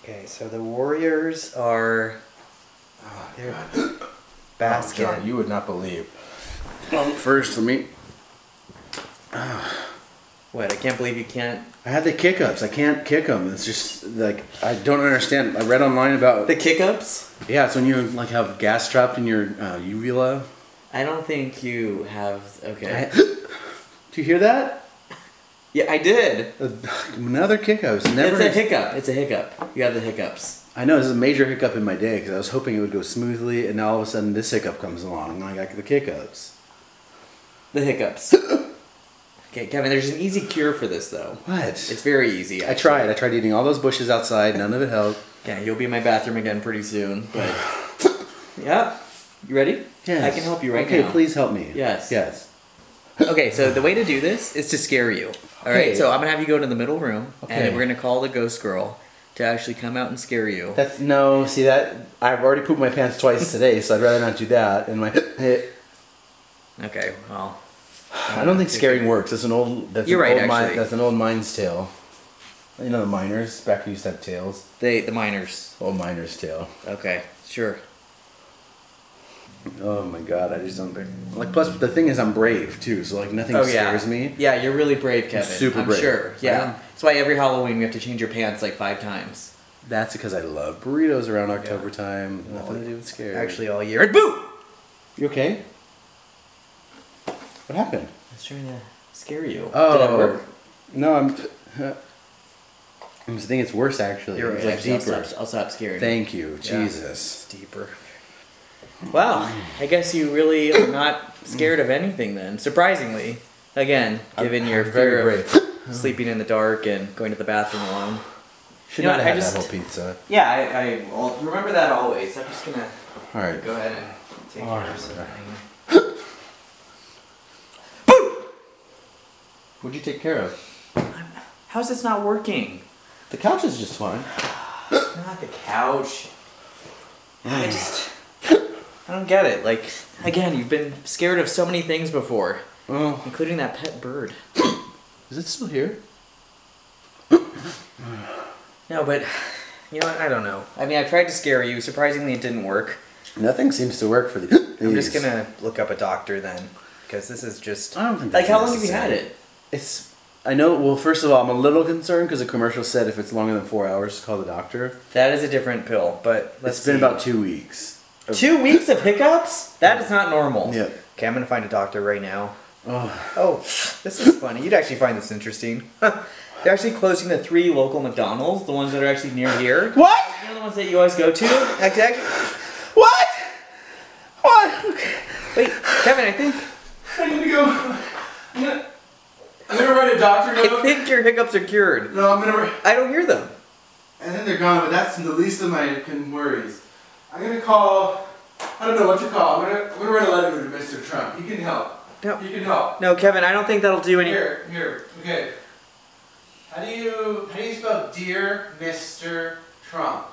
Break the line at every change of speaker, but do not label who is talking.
Okay, so the Warriors are...
Oh,
they're
God.
basket.
Oh, John, you would not believe. First, let me...
What, I can't believe you can't...
I had the hiccups. I can't kick them. It's just, like, I don't understand. I read online about...
The hiccups?
Yeah, it's when you, like, have gas trapped in your uvula.
I don't think you have... Okay.
Do you hear that?
Yeah, I did.
Another hiccups. Never.
It's a hiccup. It's a hiccup. You have the hiccups.
I know, this is a major hiccup in my day because I was hoping it would go smoothly, and now all of a sudden this hiccup comes along, and I got the hiccups.
The hiccups. Okay, Kevin, there's an easy cure for this, though.
What?
It's very easy,
I tried. I tried eating all those bushes outside. None of it helped.
Yeah, you'll be in my bathroom again pretty soon, but... Yeah. You ready?
Yes.
I can help you right now.
Okay, please help me.
Yes.
Yes.
Okay, so the way to do this is to scare you. Alright,
Okay.
so I'm going to have you go to the middle room,
Okay.
and we're going to call the ghost girl to actually come out and scare you.
That's, no, see that, I've already pooped my pants twice today, so I'd rather not do that. And
Okay, well...
I don't think scaring works. That's an old,
You're right, actually.
That's an old mine's tale. You know the miners, back when you used to have tails.
The miners.
Old miner's tale.
Okay, sure.
Oh my God, I just don't. Like, plus the thing is, I'm brave too, so like nothing scares me.
Yeah, you're really brave, Kevin.
Super brave.
I'm sure. Yeah. That's why every Halloween we have to change your pants like 5 times.
That's because I love burritos around October time. Nothing to do with scary.
Actually, all year. And boo!
You okay? What happened?
I was trying to scare you.
Oh,
did that work?
No, I'm just thinking it's worse actually.
You're right.
It's like
Actually,
deeper.
I'll stop scaring you.
Thank you,
Yeah.
Jesus.
It's deeper. Wow, I guess you really are not scared of anything then. Surprisingly, again, given your fear of sleeping in the dark and going to the bathroom alone.
Should
You know
not
what,
have
I
that
just-
whole pizza.
Yeah, I'll remember that always. I'm just gonna
All right.
go ahead and take
All
care
right.
of something.
What'd you take care of?
How's this not working?
The couch is just fine.
Not the couch. I don't get it. Like, again, you've been scared of so many things before,
Oh,
including that pet bird.
is it still here?
No, but you know what? I don't know. I mean, I tried to scare you. Surprisingly, it didn't work.
Nothing seems to work for the.
I'm just gonna look up a doctor then, because this is just.
I don't think
Like,
that's
how long have you had
necessary.
it?
It's. I know. Well, first of all, I'm a little concerned because the commercial said if it's longer than 4 hours, call the doctor.
That is a different pill, but let's
It's been
see.
about 2 weeks.
2 weeks of hiccups? That is not normal.
Yeah.
Okay, I'm gonna find a doctor right now.
Oh,
Oh, this is funny. You'd actually find this interesting. They're actually closing the 3 local McDonald's, the ones that are actually near here.
what?
You know the ones that you always go to? Actually,
What? What? Okay.
wait, Kevin, I think
I need to go. I'm gonna write a doctor note.
I think your hiccups are cured.
No, I'm gonna.
I don't hear them.
And then they're gone, but that's the least of my worries. I'm gonna call. I don't know what to call. I'm gonna write a letter to Mr. Trump. He can help.
No.
He can help.
No, Kevin, I don't think that'll do any.
Here. Okay. How do you spell dear Mr. Trump?